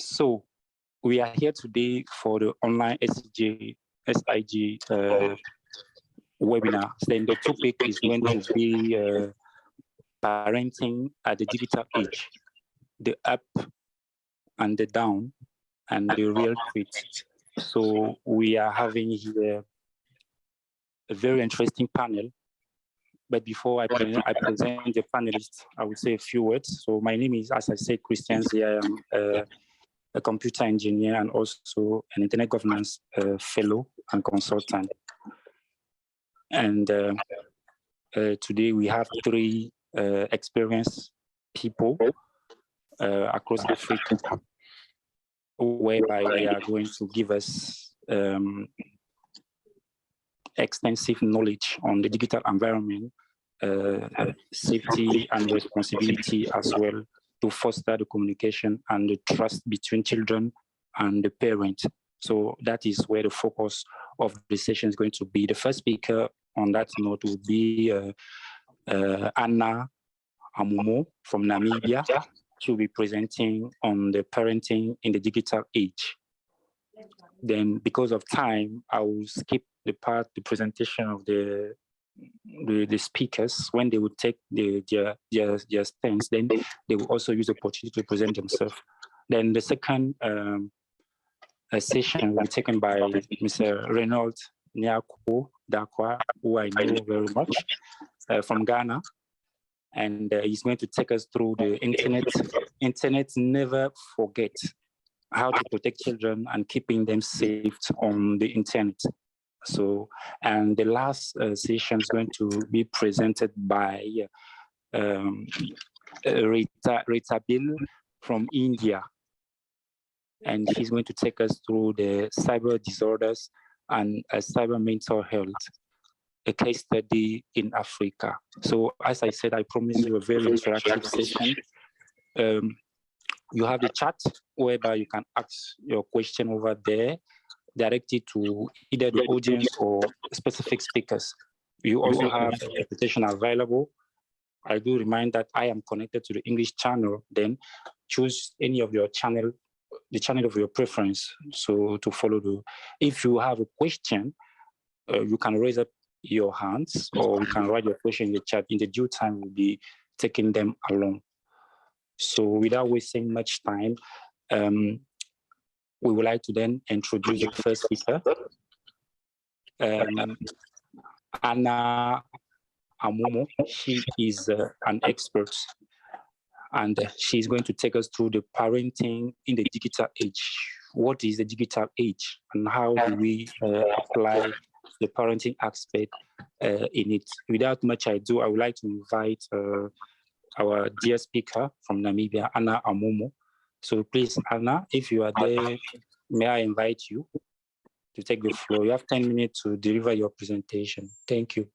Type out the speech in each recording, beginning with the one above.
So we are here today for the online SIG webinar. Then the topic is going to be parenting at the digital age, the up and the down and the real tweets. So we are having here a very interesting panel. But before I present the panelists, I will say a few words. So my name is, as I said, Christian Zia. I am a computer engineer and also an internet governance fellow and consultant. And today we have three experienced people across Africa, whereby they are going to give us extensive knowledge on the digital environment, safety and responsibility as well, to foster the communication and the trust between children and the parent. So that is where the focus of the session is going to be. The first speaker on that note will be Anna Amoomo from Namibia. She will be presenting on the parenting in the digital age. Then, because of time, I will skip the presentation of the speakers. When they would take their stands, then they will also use the opportunity to present themselves. Then the second session will be taken by Mr. Raynolds, Nyarko, Darkwah, who I know very much, from Ghana. And he's going to take us through the internet. Internet never forget how to protect children and keeping them safe on the internet. So, and the last session is going to be presented by Rethabile from India. And she's going to take us through the cyber disorders and cyber mental health, a case study in Africa. So as I said, I promise you a very interactive session. You have the chat whereby you can ask your question over there, directed to either the audience or specific speakers. You also have interpretation available. I do remind that I am connected to the English channel. Then choose any of your channel, the channel of your preference. So to follow if you have a question, you can raise up your hands or you can write your question in the chat. In the due time, we'll be taking them along. So without wasting much time, we would like to then introduce the first speaker, Anna Amoomo. She is an expert, and she's going to take us through the parenting in the digital age. What is the digital age, and how do we apply the parenting aspect in it? Without much ado, I would like to invite our dear speaker from Namibia, Anna Amoomo. So please, Anna, if you are there, may I invite you to take the floor? You have 10 minutes to deliver your presentation. Thank you.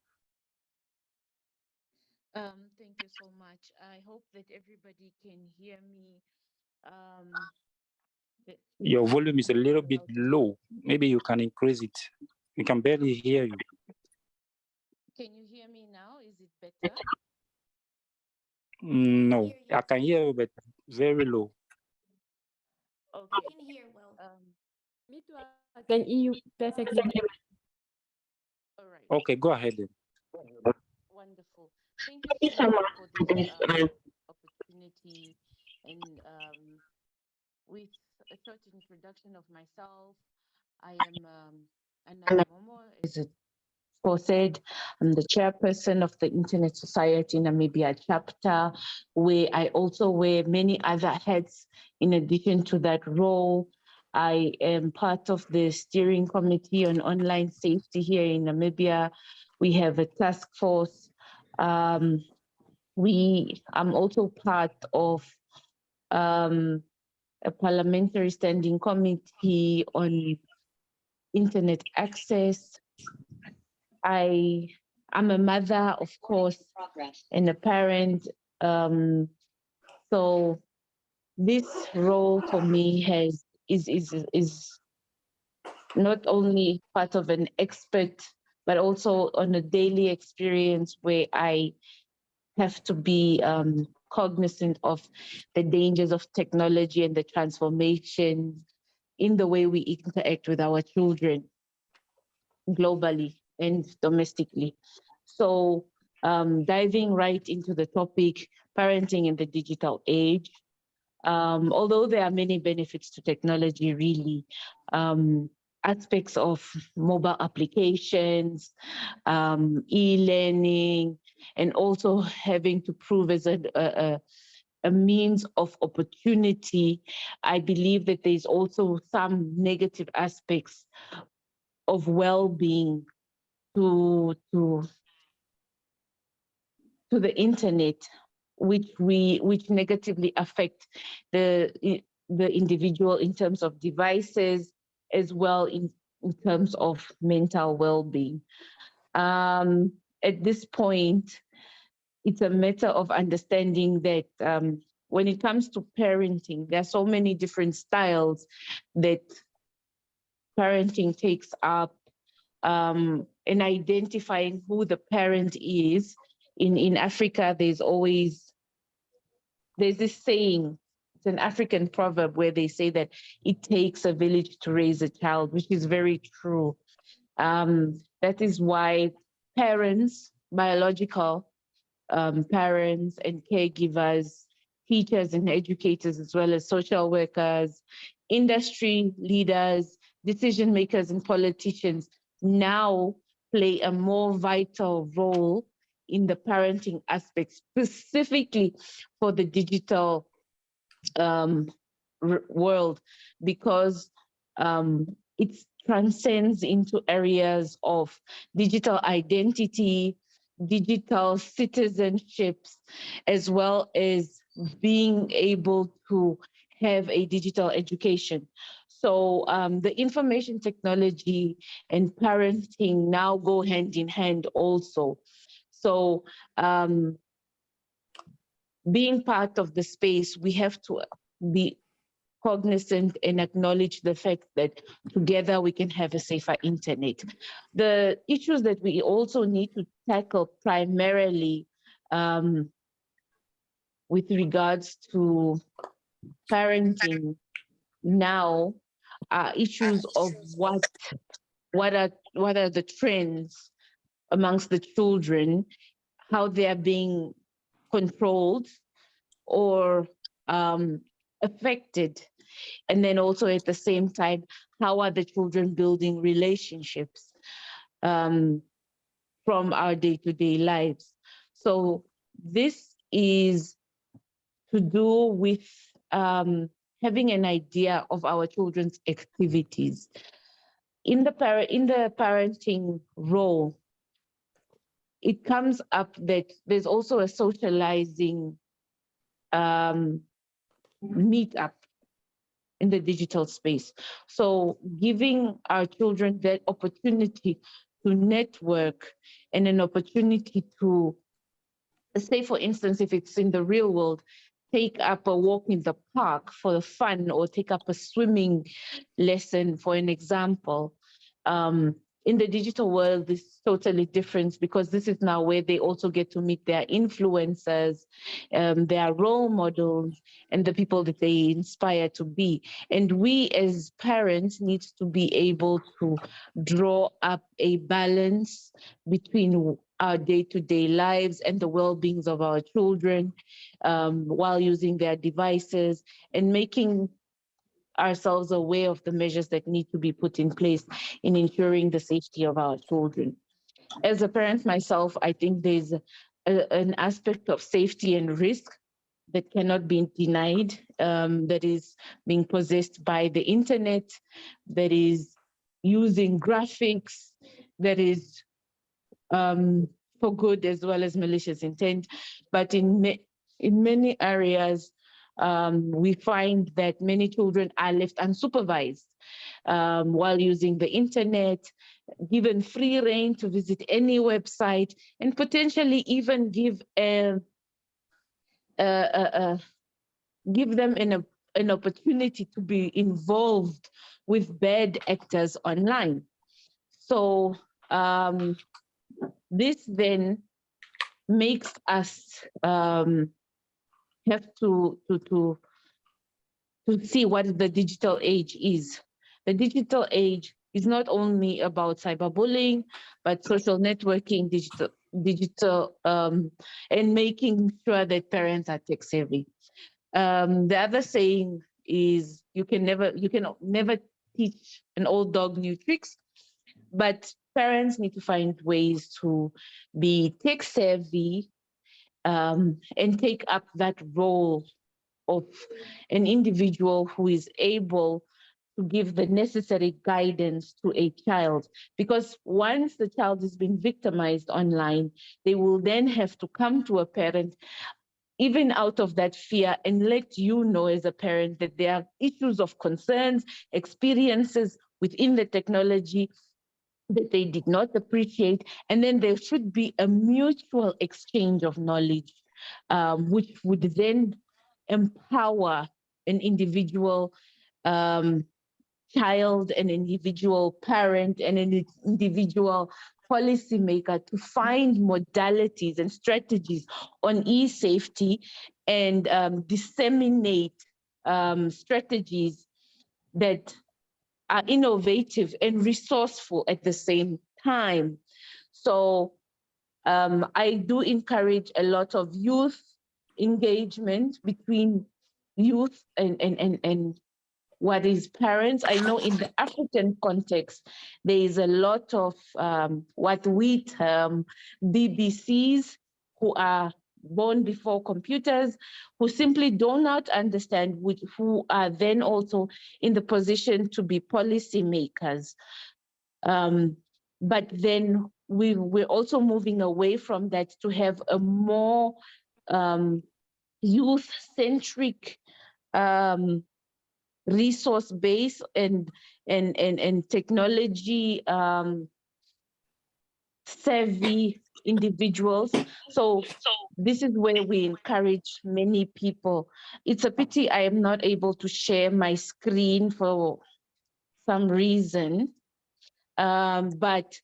Thank you so much. I hope that everybody can hear me. Your volume is a little bit low. Maybe you can increase it. We can barely hear you. Can you hear me now? Is it better? No, I can hear you, but very low. Okay. I can hear well. Me too. I can hear you perfectly. All right. Okay, go ahead then. Wonderful. Thank you so much for this opportunity. And with a short introduction of myself, I am Anna Amoomo, as it said. I'm the chairperson of the Internet Society Namibia chapter, where I also wear many other hats. In addition to that role, I am part of the steering committee on online safety here in Namibia. We have a task force. I'm also part of a parliamentary standing committee on internet access. I'm a mother, of course, and a parent. So this role for me is not only part of an expert, but also on a daily experience where I have to be cognizant of the dangers of technology and the transformations in the way we interact with our children globally and domestically. So diving right into the topic, parenting in the digital age. Although there are many benefits to technology, really, aspects of mobile applications, e-learning, and also having to prove as a means of opportunity, I believe that there's also some negative aspects of well-being to the internet, which negatively affect the individual in terms of devices, as well in terms of mental well-being. At this point, it's a matter of understanding that when it comes to parenting, there are so many different styles that parenting takes up, and identifying who the parent is. In Africa, there's this saying, it's an African proverb where they say that it takes a village to raise a child, which is very true. That is why parents, biological parents and caregivers, teachers and educators, as well as social workers, industry leaders, decision makers, and politicians now play a more vital role in the parenting aspect, specifically for the digital world, because it transcends into areas of digital identity, digital citizenships, as well as being able to have a digital education. So the information technology and parenting now go hand in hand also. So being part of the space, we have to be cognizant and acknowledge the fact that together we can have a safer internet. The issues that we also need to tackle primarily with regards to parenting now are issues of what are the trends amongst the children, how they are being controlled or affected, and then also at the same time, how are the children building relationships from our day-to-day lives. So this is to do with having an idea of our children's activities. In the parenting role, it comes up that there's also a socializing meetup in the digital space. So giving our children that opportunity to network and an opportunity to, say for instance, if it's in the real world, take up a walk in the park for the fun, or take up a swimming lesson, for an example. In the digital world, this is totally different, because this is now where they also get to meet their influencers, their role models, and the people that they inspire to be. And we as parents need to be able to draw up a balance between our day-to-day lives and the well-beings of our children while using their devices, and making ourselves aware of the measures that need to be put in place in ensuring the safety of our children. As a parent myself, I think there's an aspect of safety and risk that cannot be denied, that is being possessed by the internet, that is using graphics, that is for good as well as malicious intent. But in many areas, we find that many children are left unsupervised while using the internet, given free rein to visit any website, and potentially even give them an opportunity to be involved with bad actors online. So this then makes us have to see what the digital age is. The digital age is not only about cyberbullying, but social networking, digital, and making sure that parents are tech savvy. The other saying is you can never teach an old dog new tricks, but parents need to find ways to be tech savvy, and take up that role of an individual who is able to give the necessary guidance to a child. Because once the child has been victimized online, they will then have to come to a parent, even out of that fear, and let you know as a parent that there are issues of concerns, experiences within the technology that they did not appreciate. And then there should be a mutual exchange of knowledge, which would then empower an individual child, an individual parent, and an individual policymaker to find modalities and strategies on e-safety, and disseminate strategies that are innovative and resourceful at the same time. So I do encourage a lot of youth engagement between youth and what is parents. I know in the African context, there is a lot of what we term BBCs, who are born before computers, who simply do not understand, who are then also in the position to be policymakers. But then we're also moving away from that to have a more youth-centric resource base and technology savvy individuals. So this is where we encourage many people. It's a pity I am not able to share my screen for some reason, but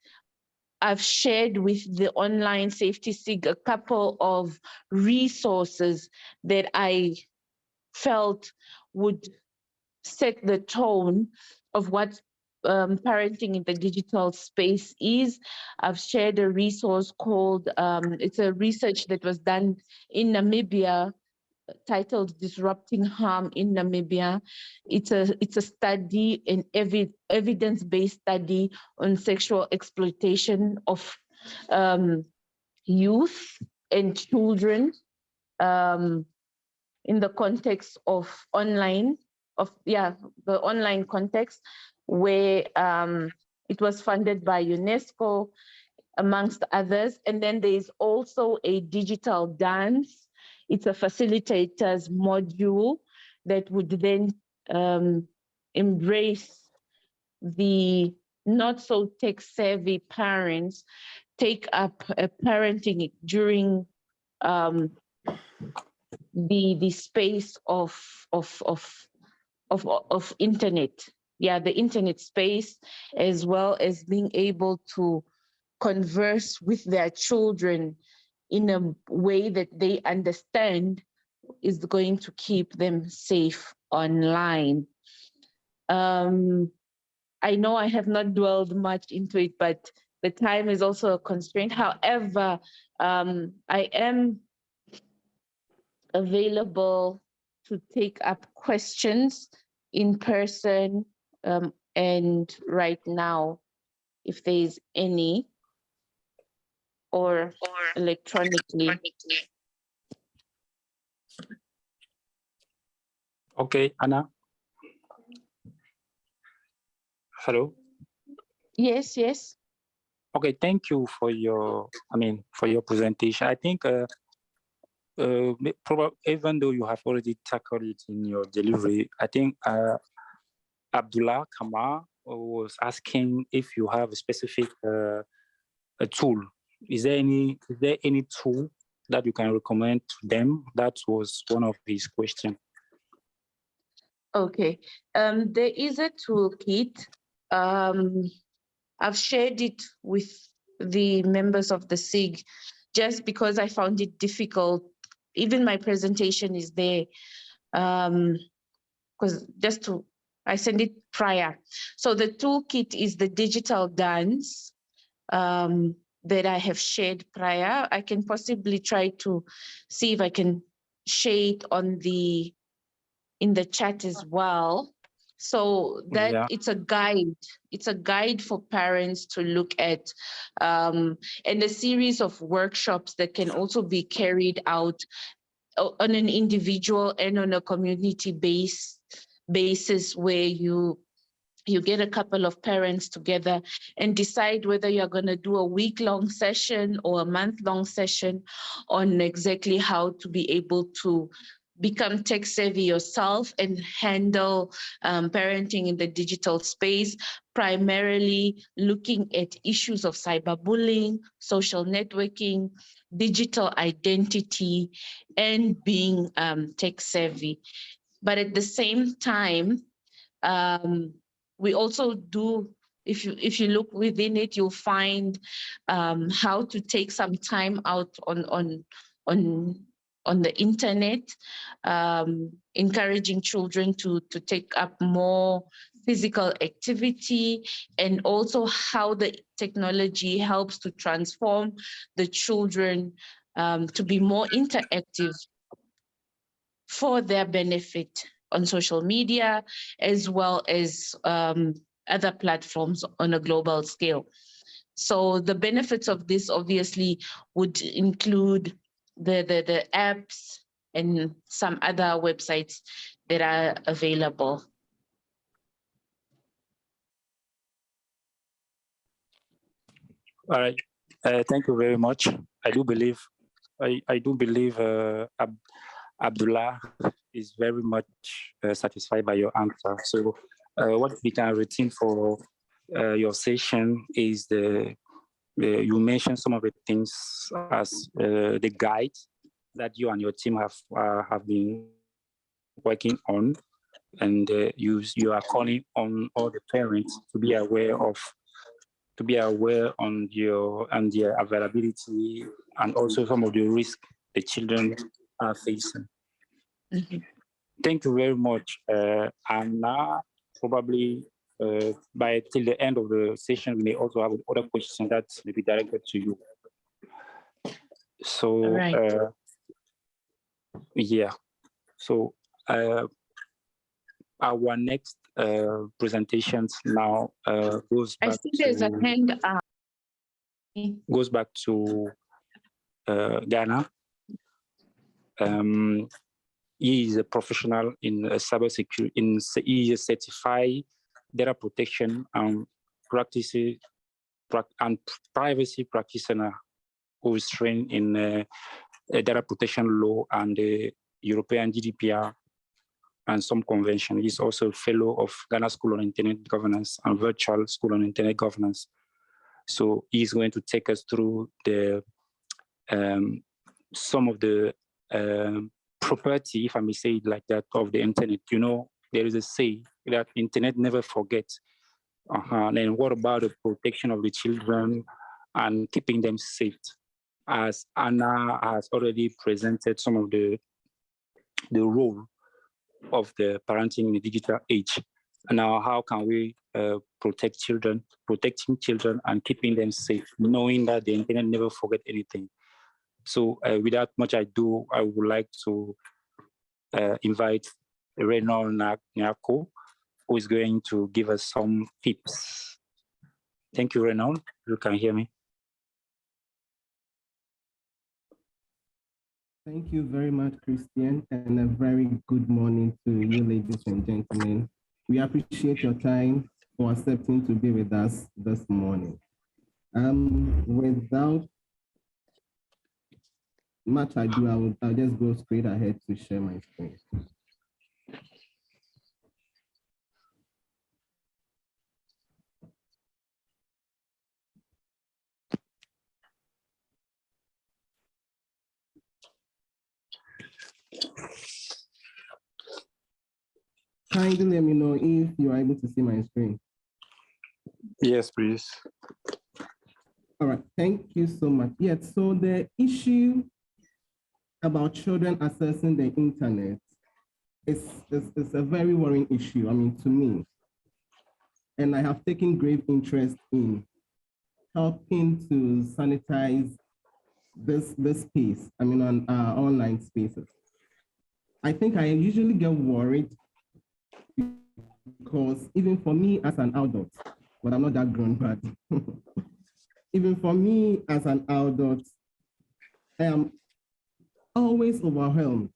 I've shared with the online Safety SIG a couple of resources that I felt would set the tone of what parenting in the digital space is. I've shared a resource called, it's a research that was done in Namibia, titled Disrupting Harm in Namibia. It's a study, an evidence-based study on sexual exploitation of youth and children in the context of the online context, where it was funded by UNESCO, amongst others. And then there's also a digital dance. It's a facilitator's module that would then embrace the not so tech savvy parents, take up parenting during the space of internet, the internet space, as well as being able to converse with their children in a way that they understand is going to keep them safe online. I know I have not dwelled much into it, but the time is also a constraint. However, I am available to take up questions in person and right now, if there is any, or electronically. Okay, Anna. Hello. Yes, yes. Okay, thank you for your, for your presentation. I think probably, even though you have already tackled it in your delivery, I think Abdullah Kamar was asking if you have a specific a tool. Is there any tool that you can recommend to them? That was one of his questions. Okay, there is a toolkit. I've shared it with the members of the SIG just because I found it difficult even my presentation is there, because I send it prior. So the toolkit is the digital dance that I have shared prior. I can possibly try to see if I can share it in the chat as well. So that it's a guide. It's a guide for parents to look at, and a series of workshops that can also be carried out on an individual and on a community basis, where you get a couple of parents together and decide whether you're going to do a week-long session or a month-long session on exactly how to be able to become tech savvy yourself and handle parenting in the digital space, primarily looking at issues of cyberbullying, social networking, digital identity, and being tech savvy. But at the same time, we also do, if you look within it, you'll find how to take some time out on the internet, encouraging children to take up more physical activity, and also how the technology helps to transform the children to be more interactive for their benefit on social media, as well as other platforms on a global scale. So the benefits of this obviously would include the apps and some other websites that are available. All right. Thank you very much. I do believe Abdullah is very much satisfied by your answer. So what we can retain for your session is you mentioned some of the things as the guide that you and your team have been working on, and you are calling on all the parents to be aware on their availability, and also some of the risk the children are facing. Mm-hmm. Thank you very much. And now, probably by till the end of the session, we may also have other questions that may be directed to you. So, right. yeah. So, our next presentations now goes back. I think there's a hand up. Goes back to Ghana. He is a professional in cybersecurity. He is a certified data protection and privacy practitioner who is trained in data protection law and the European GDPR and some convention. He's also a fellow of Ghana School on Internet Governance and Virtual School on Internet Governance. So he's going to take us through the some of the property, if I may say it like that, of the internet. You know, there is a say that internet never forgets. And what about the protection of the children and keeping them safe? As Anna has already presented some of the role of the parenting in the digital age. Now, how can we protecting children and keeping them safe, knowing that the internet never forget anything? So without much ado, I would like to invite Raynolds Nyarko, who is going to give us some tips. Thank you, Raynolds. You can hear me. Thank you very much, Christian, and a very good morning to you, ladies and gentlemen. We appreciate your time for accepting to be with us this morning. Without much ado, I'll just go straight ahead to share my screen. Kindly let me know if you are able to see my screen. Yes, please. All right, thank you so much. Yes, so the issue about children accessing the internet is a very worrying issue, I mean, to me. And I have taken great interest in helping to sanitize this space, I mean, on online spaces. I think I usually get worried because even for me as an adult, but I'm not that grown, but even for me as an adult, I am always overwhelmed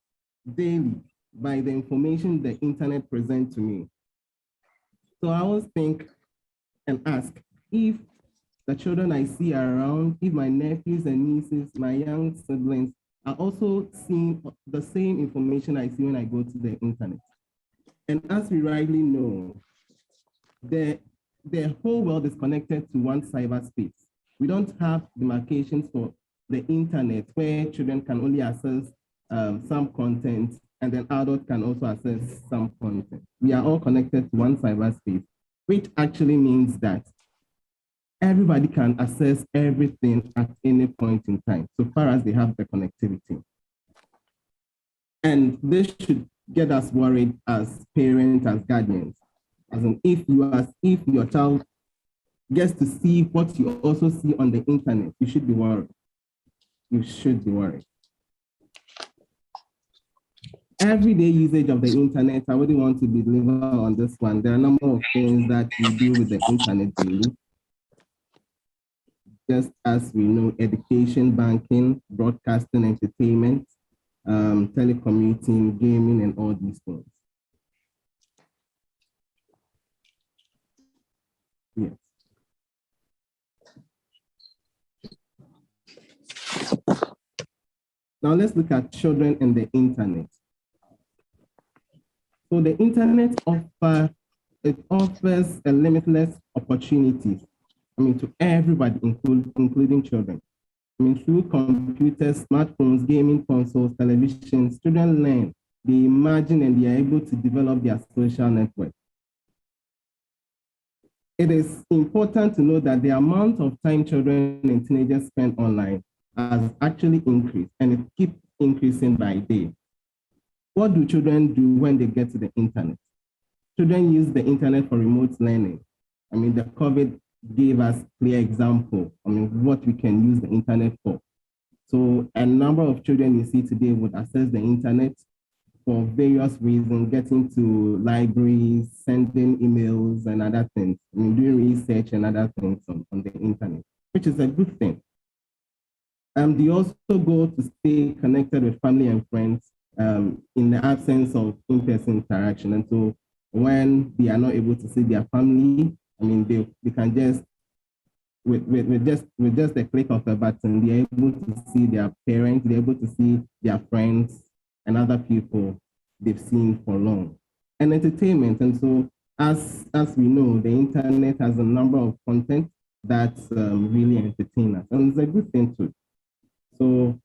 daily by the information the internet presents to me. So I always think and ask if the children I see around, if my nephews and nieces, my young siblings are also seeing the same information I see when I go to the internet. And as we rightly know, the whole world is connected to one cyberspace. We don't have demarcations for the internet where children can only access some content and then adults can also access some content. We are all connected to one cyberspace, which actually means that everybody can access everything at any point in time, so far as they have the connectivity. And this should get us worried as parents, as guardians. As in, if your child gets to see what you also see on the internet, you should be worried. You should be worried. Everyday usage of the internet, I wouldn't want to be delivered on this one. There are a number of things that we do with the internet daily. Just as we know, education, banking, broadcasting, entertainment, telecommuting, gaming, and all these things. Yes. Now let's look at children and the internet. So the internet offers a limitless opportunities, I mean, to everybody, including children. I mean, through computers, smartphones, gaming consoles, television, students learn, they imagine, and they are able to develop their social network. It is important to know that the amount of time children and teenagers spend online has actually increased, and it keeps increasing by day. What do children do when they get to the internet? Children use the internet for remote learning. I mean, the COVID gave us clear example, I mean, what we can use the internet for. So a number of children you see today would access the internet for various reasons, getting to libraries, sending emails and other things, I mean, doing research and other things on the internet, which is a good thing. They also go to stay connected with family and friends in the absence of in-person interaction. And so when they are not able to see their family, I mean, they can just, with just a click of a button, they're able to see their parents, they're able to see their friends and other people they've seen for long. And entertainment. And so as we know, the internet has a number of content that really entertain us. And it's a good thing too. So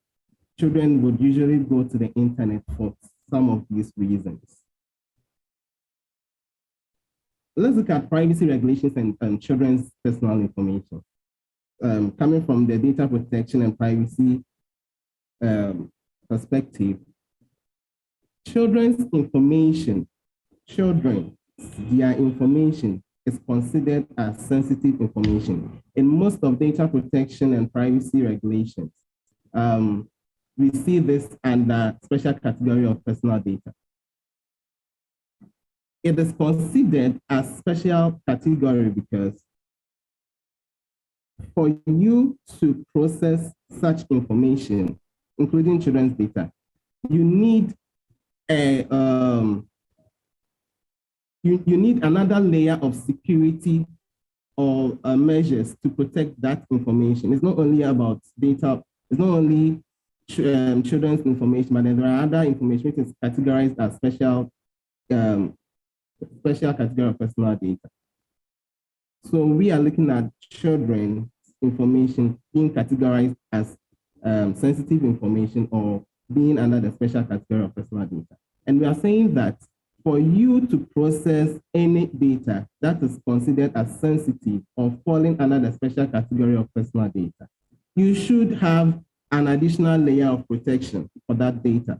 children would usually go to the internet for some of these reasons. Let's look at privacy regulations and children's personal information. Coming from the data protection and privacy perspective, children's information, their information is considered as sensitive information. In most of data protection and privacy regulations, we see this under special category of personal data. It is considered as special category because for you to process such information, including children's data, you need you need another layer of security or measures to protect that information. It's not only about data, it's not only children's information, but there are other information which is categorized as special category of personal data. So we are looking at children's information being categorized as sensitive information or being under the special category of personal data. And we are saying that for you to process any data that is considered as sensitive or falling under the special category of personal data, you should have an additional layer of protection for that data.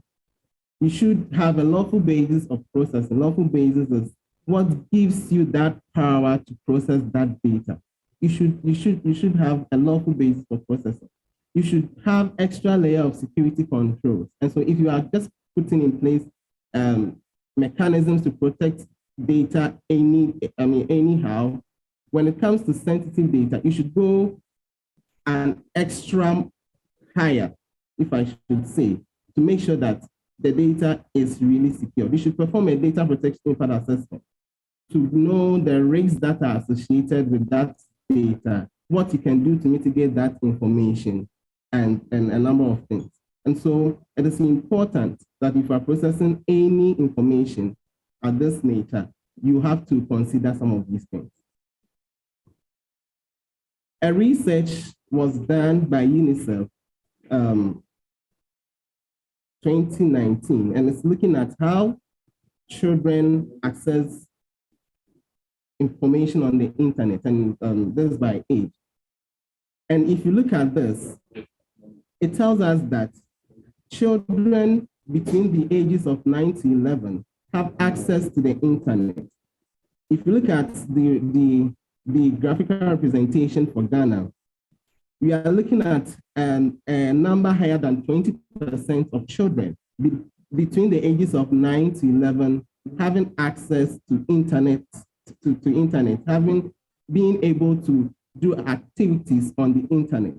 You should have a lawful basis of processing. Lawful basis is what gives you that power to process that data. You should have a lawful basis for processing. You should have extra layer of security controls. And so if you are just putting in place mechanisms to protect data anyhow, when it comes to sensitive data, you should go an extra higher, if I should say, to make sure that the data is really secure. You should perform a data protection impact assessment to know the risks that are associated with that data, what you can do to mitigate that information, and a number of things. And so it is important that if you are processing any information of this nature, you have to consider some of these things. A research was done by UNICEF 2019, and it's looking at how children access information on the internet, and this is by age. And if you look at this, it tells us that children between the ages of 9 to 11 have access to the internet. If you look at the graphical representation for Ghana, we are looking at a number higher than 20% of children between the ages of 9 to 11 having access to internet, being able to do activities on the internet.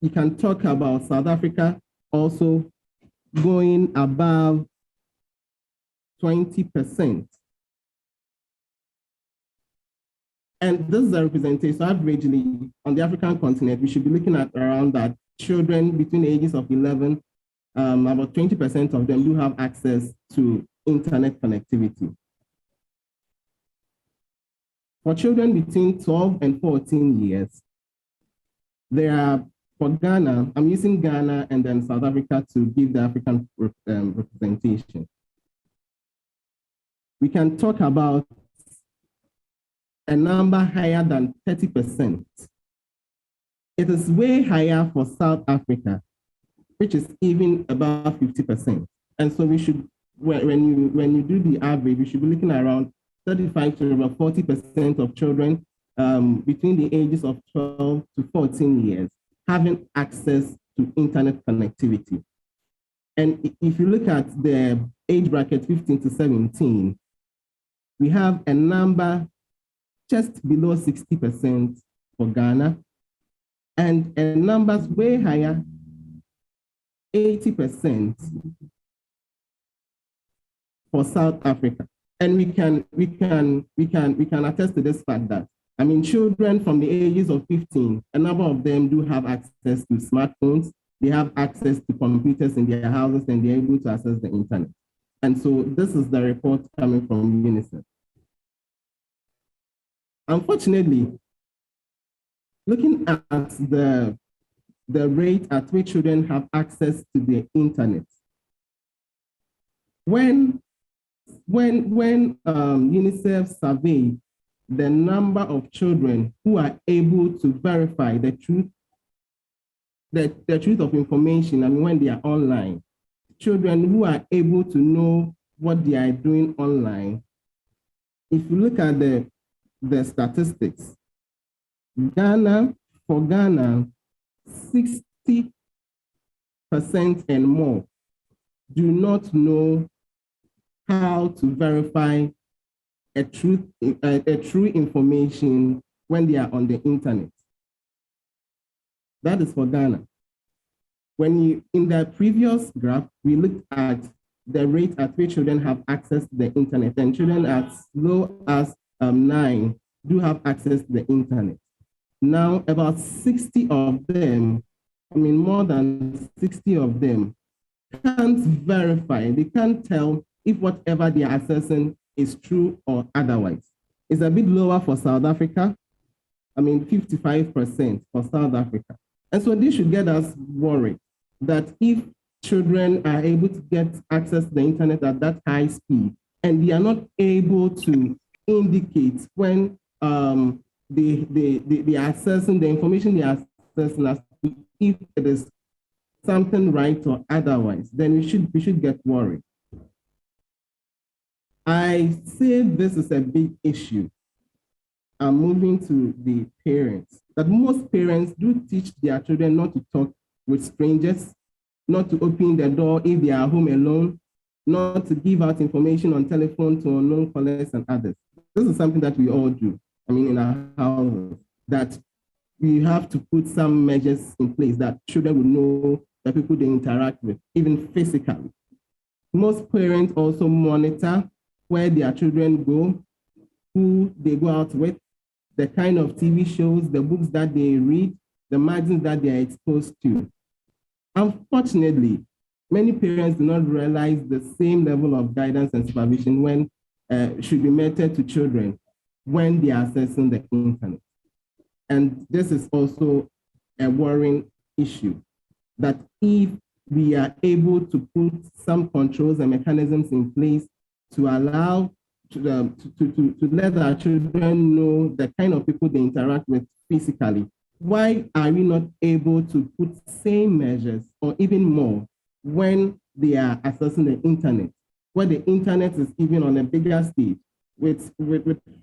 You can talk about South Africa also going above 20%. And this is a representation. So averagely, on the African continent, we should be looking at around that children between the ages of 11, about 20% of them do have access to internet connectivity. For children between 12 and 14 years, there are, for Ghana, I'm using Ghana and then South Africa to give the African representation. We can talk about a number higher than 30%. It is way higher for South Africa, which is even above 50%. And so we should, when you do the average, we should be looking at around 35 to about 40% of children between the ages of 12 to 14 years having access to internet connectivity. And if you look at the age bracket 15 to 17, we have a number just below 60% for Ghana, and numbers way higher, 80% for South Africa. And we can attest to this fact that, I mean, children from the ages of 15, a number of them do have access to smartphones, they have access to computers in their houses, and they're able to access the internet. And so this is the report coming from UNICEF. Unfortunately, looking at the rate at which children have access to the internet, when UNICEF surveyed the number of children who are able to verify the truth of information, I mean, when they are online, children who are able to know what they are doing online, if you look at the statistics, for Ghana, 60% and more do not know how to verify a true information when they are on the internet. That is for Ghana. In the previous graph, we looked at the rate at which children have access to the internet, and children as low as 9 do have access to the internet. Now, about 60 of them, I mean, more than 60 of them can't verify, they can't tell if whatever they are accessing is true or otherwise. It's a bit lower for South Africa. I mean, 55% for South Africa. And so this should get us worried that if children are able to get access to the internet at that high speed, and they are not able to indicate when they are accessing the information they are assessing as to if it is something right or otherwise, then we should get worried. I say this is a big issue. I'm moving to the parents, that most parents do teach their children not to talk with strangers, not to open the door if they are home alone, not to give out information on telephone to unknown callers and others. This is something that we all do. I mean, in our houses, that we have to put some measures in place that children will know the people they interact with, even physically. Most parents also monitor where their children go, who they go out with, the kind of TV shows, the books that they read, the magazines that they are exposed to. Unfortunately, many parents do not realize the same level of guidance and supervision when should be meted to children when they are accessing the internet. And this is also a worrying issue, that if we are able to put some controls and mechanisms in place to allow to let our children know the kind of people they interact with physically, why are we not able to put same measures or even more when they are accessing the internet, where the internet is even on a bigger stage with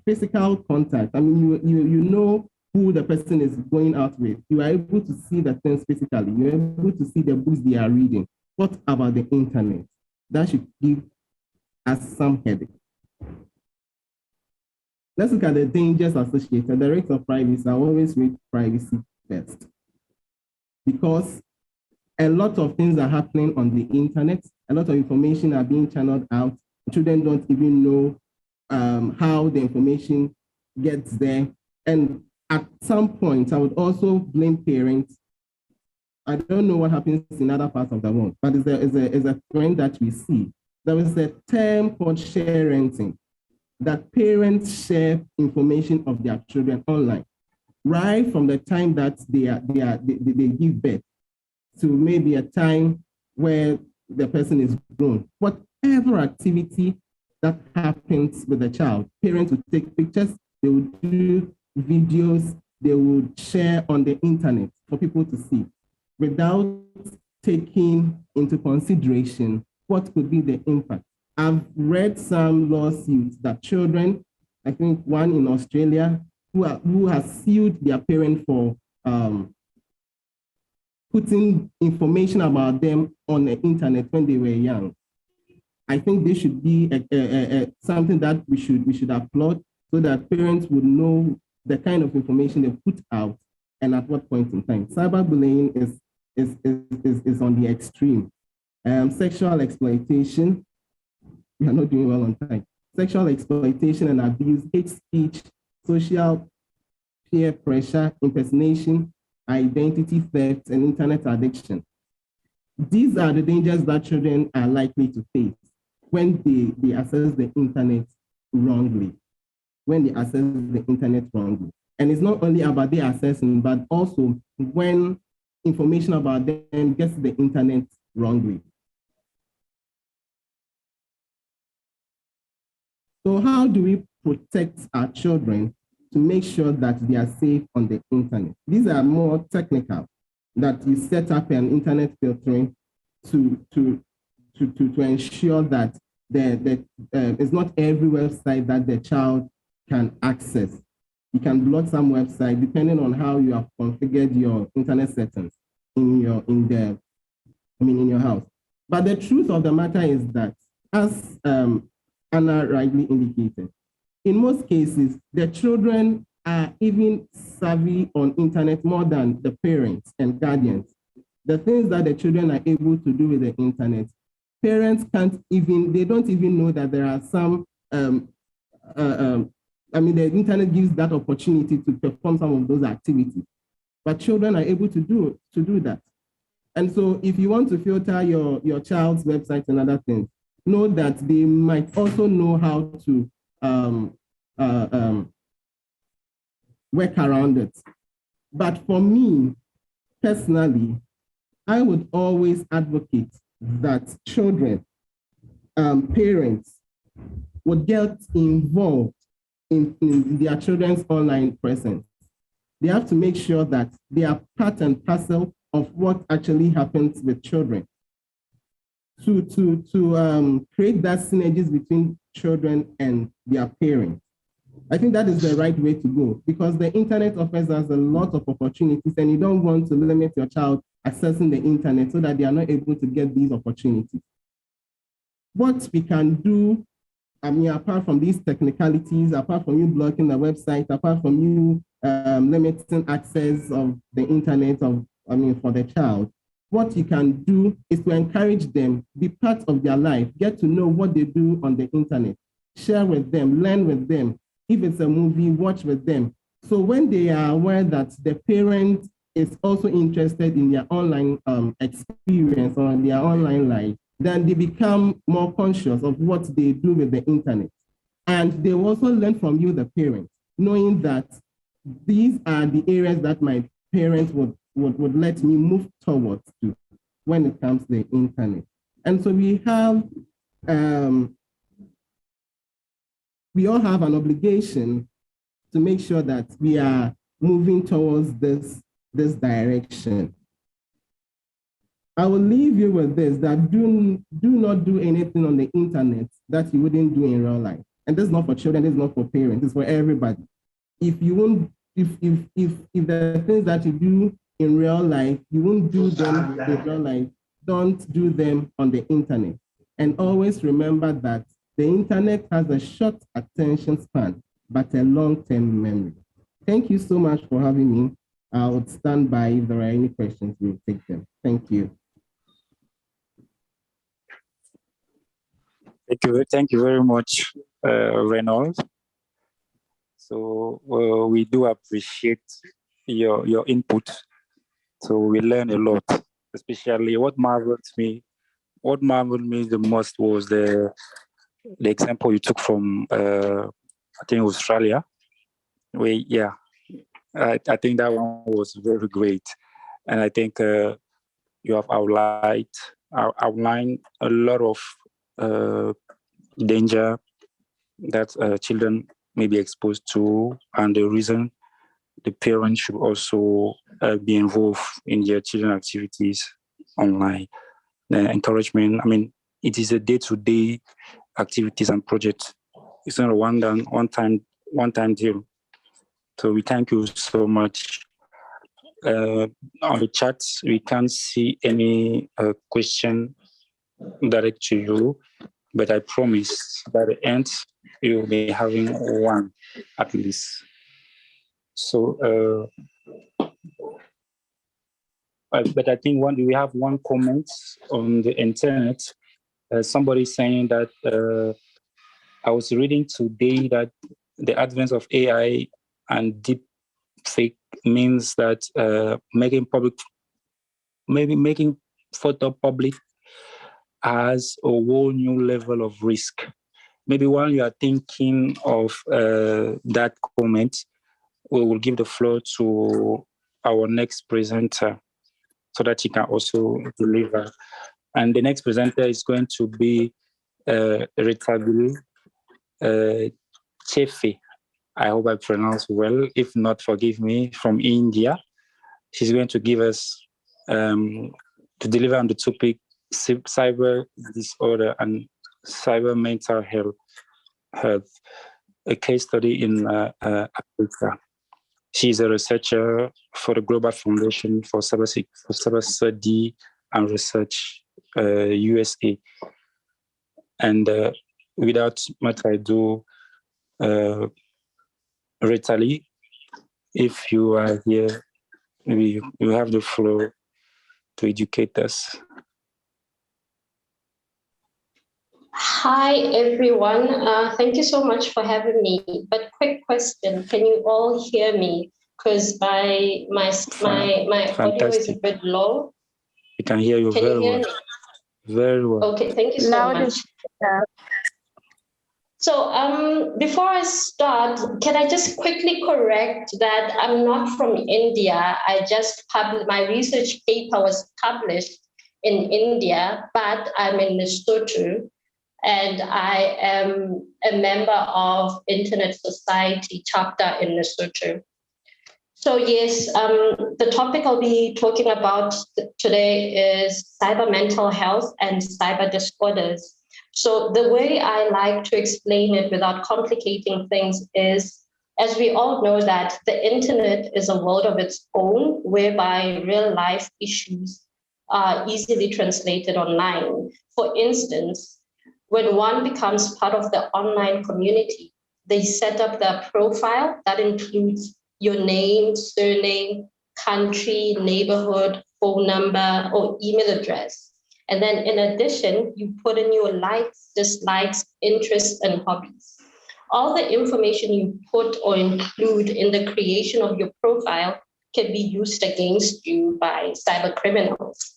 physical contact? I mean, you know who the person is going out with. You are able to see the things physically. You're able to see the books they are reading. What about the internet? That should give us some headache. Let's look at the dangers associated. The rates of privacy. I always rate privacy first, because a lot of things are happening on the internet. A lot of information are being channeled out. Children don't even know how the information gets there. And at some point, I would also blame parents. I don't know what happens in other parts of the world, but it's a trend that we see. There is a term called share renting, that parents share information of their children online, right from the time that they give birth to maybe a time where the person is grown. Whatever activity that happens with the child, parents will take pictures, they will do videos, they would share on the internet for people to see without taking into consideration what could be the impact. I've read some lawsuits that children, I think one in Australia, who has sued their parent for putting information about them on the internet when they were young. I think this should be something that we should applaud, so that parents would know the kind of information they put out and at what point in time. Cyberbullying is on the extreme. Sexual exploitation, we are not doing well on time. Sexual exploitation and abuse, hate speech, social peer pressure, impersonation, identity theft, and internet addiction. These are the dangers that children are likely to face when they access the internet wrongly. And it's not only about the accessing, but also when information about them gets to the internet wrongly. So how do we protect our children to make sure that they are safe on the internet? These are more technical, that you set up an internet filtering to ensure that it's not every website that the child can access. You can block some website depending on how you have configured your internet settings in your house. But the truth of the matter is that, as Anna rightly indicated, in most cases, the children are even savvy on internet more than the parents and guardians. The things that the children are able to do with the internet, parents don't even know that there are some, the internet gives that opportunity to perform some of those activities, but children are able to do that. And so if you want to filter your child's website and other things, know that they might also know how to work around it. But for me, personally, I would always advocate that children, parents would get involved in their children's online presence. They have to make sure that they are part and parcel of what actually happens with children. To create that synergies between children and their parents. I think that is the right way to go, because the internet offers us a lot of opportunities, and you don't want to limit your child accessing the internet so that they are not able to get these opportunities. What we can do, I mean, apart from these technicalities, apart from you blocking the website, apart from you limiting access of the internet for the child, what you can do is to encourage them, be part of their life, get to know what they do on the internet, share with them, learn with them. If it's a movie, watch with them. So when they are aware that the parent is also interested in their online experience or their online life, then they become more conscious of what they do with the internet. And they also learn from you, the parent, knowing that these are the areas that my parents would let me move towards to when it comes to the internet. And so we all have an obligation to make sure that we are moving towards this direction. I will leave you with this, that do not do anything on the internet that you wouldn't do in real life. And this is not for children, this is not for parents, it's for everybody. If you won't, if the things that you do in real life, you won't do them in real life, don't do them on the internet. And always remember that the internet has a short attention span, but a long-term memory. Thank you so much for having me. I would stand by if there are any questions, we'll take them. Thank you. Thank you very much, Reynolds. So we do appreciate your input. So we learn a lot, especially what marveled me the most was the example you took from I think Australia. I think that one was very great, and I think you have outlined a lot of danger that children may be exposed to, and the reason the parents should also be involved in their children activities online. The encouragement, I mean, it is a day-to-day activities and projects. It's not a one-time deal. So we thank you so much. On the chat, we can't see any question direct to you, but I promise by the end, you'll be having one at least. So, but I think we have one comment on the internet. Somebody saying that I was reading today that the advent of AI and deep fake means that making photo public has a whole new level of risk. Maybe while you are thinking of that comment, we will give the floor to our next presenter so that he can also deliver. And the next presenter is going to be Rethabile Chefe. I hope I pronounced well. If not, forgive me, from India. She's going to give us, to deliver on the topic, cyber disorder and cyber mental health, a case study in Africa. She's a researcher for the Global Foundation for Cyber Study and Research, USA. And without much ado, Rethabile, if you are here, maybe you have the floor to educate us. Hi, everyone. Thank you so much for having me. But quick question, can you all hear me? Because my audio is a bit low. We can hear you very well. Very well. Okay, thank you so much. So before I start, can I just quickly correct that I'm not from India. I just published, my research paper was published in India, but I'm in Lesotho, and I am a member of Internet Society chapter in Lesotho. So yes, the topic I'll be talking about today is cyber mental health and cyber disorders. So the way I like to explain it without complicating things is, as we all know, that the internet is a world of its own, whereby real life issues are easily translated online. For instance, when one becomes part of the online community, they set up their profile that includes your name, surname, country, neighborhood, phone number, or email address. And then in addition, you put in your likes, dislikes, interests, and hobbies. All the information you put or include in the creation of your profile can be used against you by cyber criminals.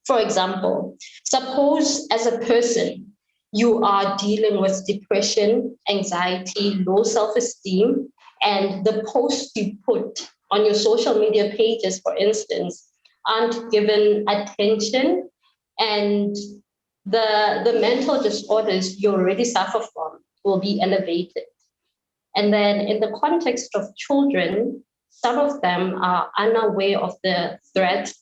For example, suppose as a person, you are dealing with depression, anxiety, low self-esteem, and the posts you put on your social media pages, for instance, aren't given attention, and the mental disorders you already suffer from will be elevated. And then in the context of children, some of them are unaware of the threats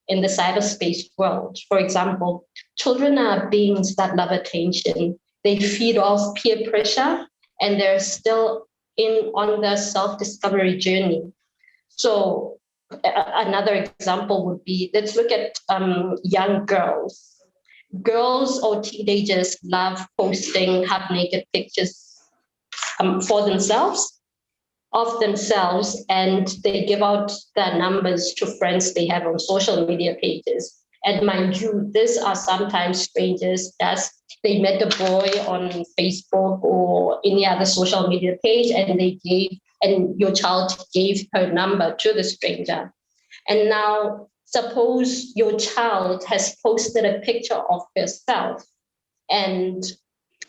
in the cyberspace world. For example, children are beings that love attention. They feed off peer pressure, and they're still on their self-discovery journey. So another example would be, let's look at young girls. Girls or teenagers love posting half-naked pictures for themselves, of themselves, and they give out their numbers to friends they have on social media pages. And mind you, these are sometimes strangers that they met a boy on Facebook or any other social media page, and your child gave her number to the stranger. And now suppose your child has posted a picture of herself, and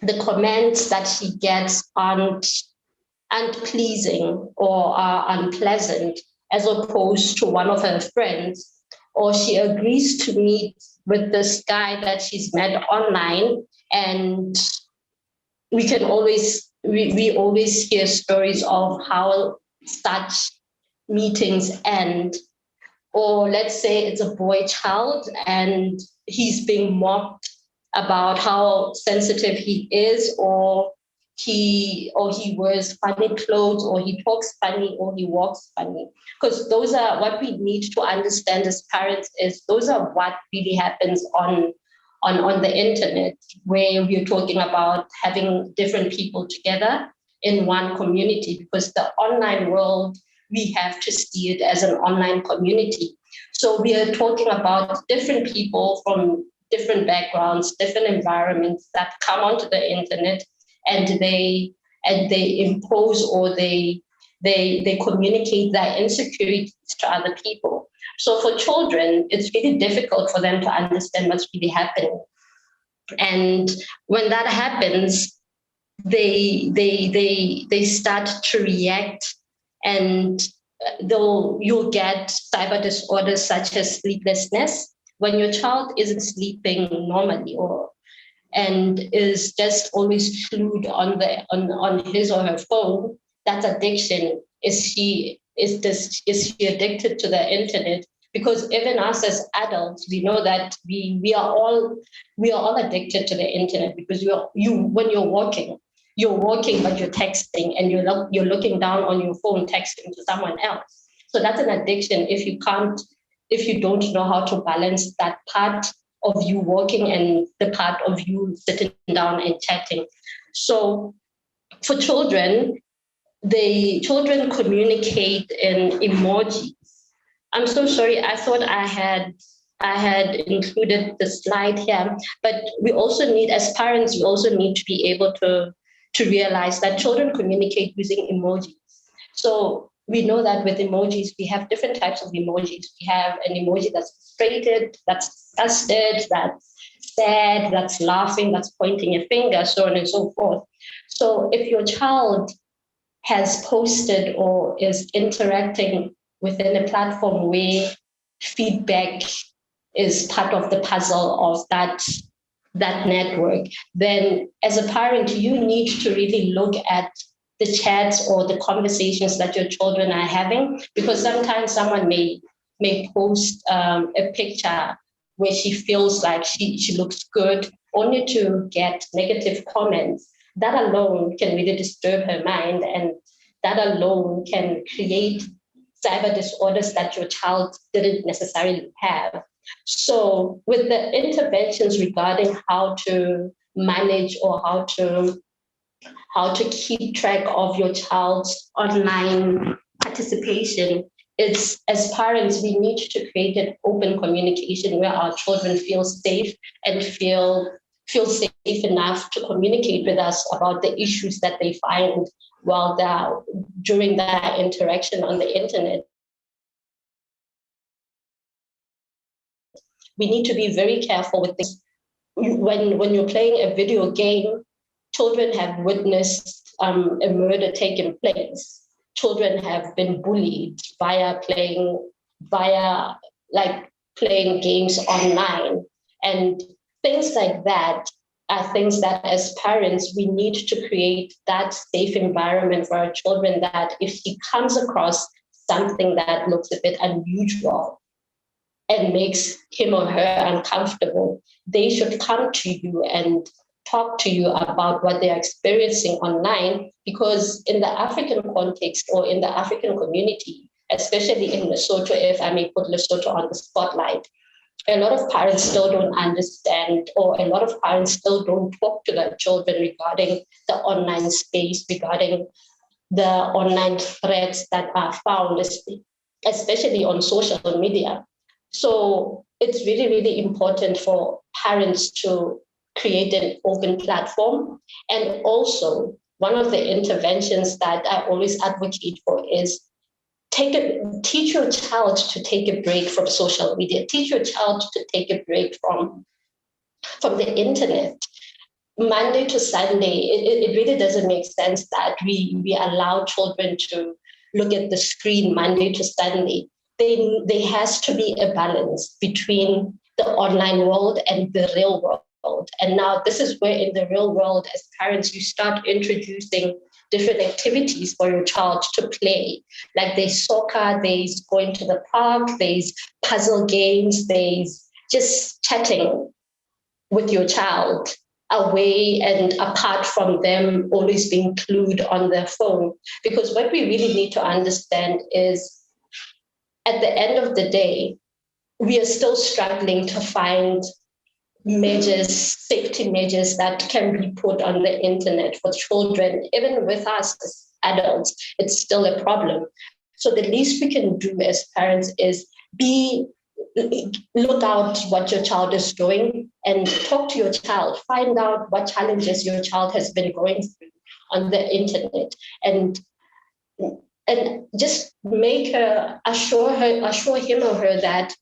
the comments that she gets aren't pleasing or are unpleasant, as opposed to one of her friends, or she agrees to meet with this guy that she's met online, and we always hear stories of how such meetings end. Or let's say it's a boy child and he's being mocked about how sensitive he is, or he wears funny clothes, or he talks funny, or he walks funny. Because those are what we need to understand as parents, is those are what really happens on the internet, where we're talking about having different people together in one community, because the online world, we have to see it as an online community. So we are talking about different people from different backgrounds, different environments that come onto the internet, and they impose, or they communicate their insecurities to other people. So for children, it's really difficult for them to understand what's really happening. And when that happens, they start to react, and you'll get cyber disorders such as sleeplessness. When your child isn't sleeping normally, and is just always glued on his or her phone, that's addiction. Is she addicted to the internet? Because even us as adults, we know that we are all addicted to the internet, because when you're walking, but you're texting, and you're looking down on your phone texting to someone else. So that's an addiction if you don't know how to balance that part of you walking and the part of you sitting down and chatting. So for children, children communicate in emojis. I'm so sorry, I thought I had included the slide here, but we also need, as parents, we also need to be able to realize that children communicate using emojis. So we know that with emojis, we have different types of emojis. We have an emoji that's frustrated, that's disgusted, that's sad, that's laughing, that's pointing a finger, so on and so forth. So if your child has posted or is interacting within a platform where feedback is part of the puzzle of that network, then as a parent, you need to really look at the chats or the conversations that your children are having, because sometimes someone may post a picture where she feels like she looks good, only to get negative comments. That alone can really disturb her mind, and that alone can create cyber disorders that your child didn't necessarily have. So with the interventions regarding how to manage or how to keep track of your child's online participation, it's, as parents, we need to create an open communication where our children feel safe and feel safe enough to communicate with us about the issues that they find while during their interaction on the internet. We need to be very careful with this. When you're playing a video game, children have witnessed a murder taking place. Children have been bullied via playing games online, and things like that are things that as parents we need to create that safe environment for our children, that if she comes across something that looks a bit unusual and makes him or her uncomfortable, they should come to you and talk to you about what they're experiencing online, because in the African context or in the African community, especially in Lesotho, if I may put Lesotho on the spotlight, a lot of parents still don't understand, or a lot of parents still don't talk to their children regarding the online space, regarding the online threats that are found, especially on social media. So it's really, really important for parents to create an open platform. And also, one of the interventions that I always advocate for is teach your child to take a break from social media. Teach your child to take a break from the internet. Monday to Sunday, it really doesn't make sense that we allow children to look at the screen Monday to Sunday. There has to be a balance between the online world and the real world. And now this is where in the real world, as parents, you start introducing different activities for your child to play. Like there's soccer, there's going to the park, there's puzzle games, there's just chatting with your child away and apart from them always being glued on their phone. Because what we really need to understand is at the end of the day, we are still struggling to find safety measures that can be put on the internet for children. Even with us as adults, it's still a problem. So the least we can do as parents is look out what your child is doing and talk to your child, find out what challenges your child has been going through on the internet, and just assure him or her that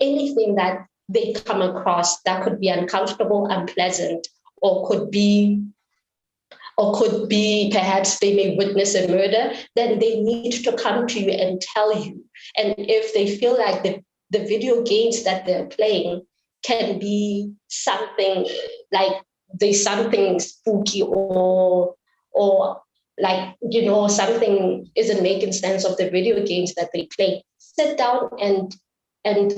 anything that they come across that could be uncomfortable, unpleasant, or could be perhaps they may witness a murder, then they need to come to you and tell you. And if they feel like the video games that they're playing can be something like there's something spooky or like, something isn't making sense of the video games that they play, sit down and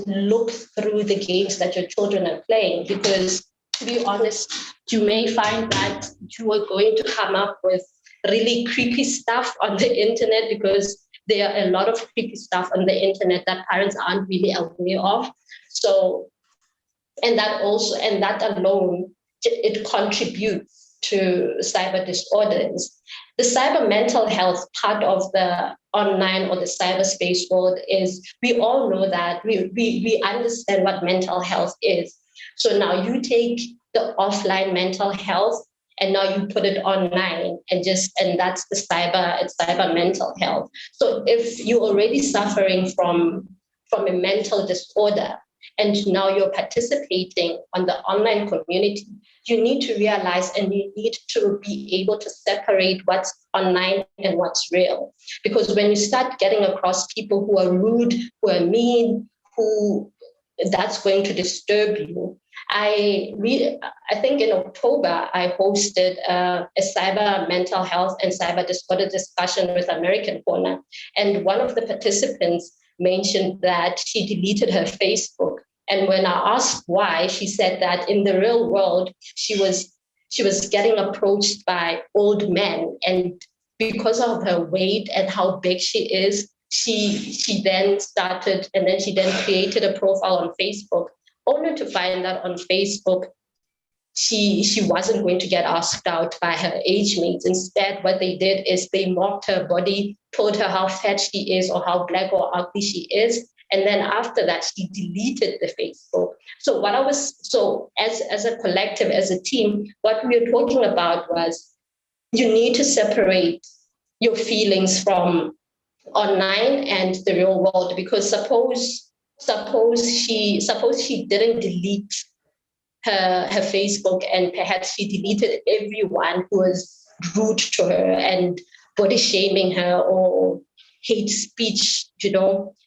look through the games that your children are playing. Because to be honest, you may find that you are going to come up with really creepy stuff on the internet, because there are a lot of creepy stuff on the internet that parents aren't really aware of. So, and that alone, it contributes to cyber disorders. The cyber mental health part of the online or the cyberspace world is, we all know that we understand what mental health is. So now you take the offline mental health and now you put it online and that's the cyber mental health. So if you're already suffering from a mental disorder and now you're participating on the online community, you need to realize and you need to be able to separate what's online and what's real. Because when you start getting across people who are rude, who are mean, that's going to disturb you. I think in October, I hosted a cyber mental health and cyber disorder discussion with American Corner. And one of the participants mentioned that she deleted her Facebook. And when I asked why, she said that in the real world, she was getting approached by old men. And because of her weight and how big she is, she then started, and then she then created a profile on Facebook, only to find that on Facebook, she wasn't going to get asked out by her age mates. Instead, what they did is they mocked her body, told her how fat she is or how black or ugly she is. And then after that, she deleted the Facebook. So as a collective, as a team, what we were talking about was you need to separate your feelings from online and the real world, because suppose she didn't delete her Facebook, and perhaps she deleted everyone who was rude to her and body shaming her or hate speech,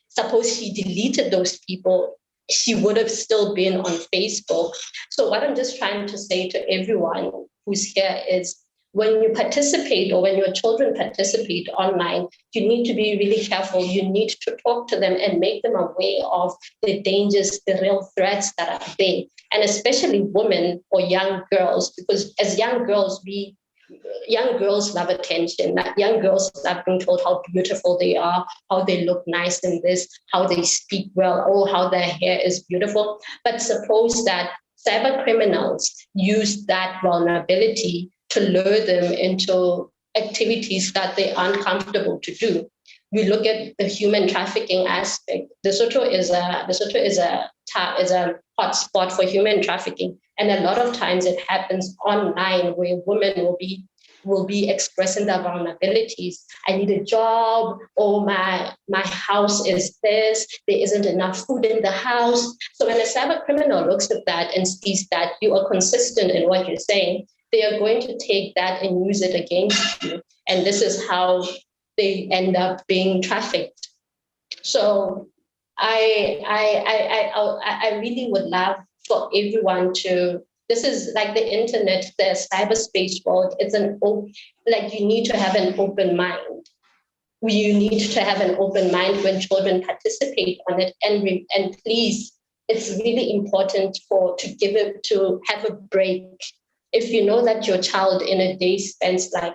suppose she deleted those people, she would have still been on Facebook. So what I'm just trying to say to everyone who's here is, when you participate or when your children participate online, you need to be really careful. You need to talk to them and make them aware of the dangers, the real threats that are there. And especially women or young girls, because as young girls, young girls love attention. Young girls love being told how beautiful they are, how they look nice in this, how they speak well, or how their hair is beautiful. But suppose that cyber criminals use that vulnerability to lure them into activities that they aren't comfortable to do. We look at the human trafficking aspect. Lesotho is a hotspot for human trafficking, and a lot of times it happens online, where women will be expressing their vulnerabilities. I need a job, or my house is this, there isn't enough food in the house. So when a cyber criminal looks at that and sees that you are consistent in what you're saying, they are going to take that and use it against you. And this is how they end up being trafficked. So I really would love for everyone to, this is like the internet, the cyberspace world. It's you need to have an open mind. You need to have an open mind when children participate on it. And please, it's really important to have a break. If you know that your child in a day spends like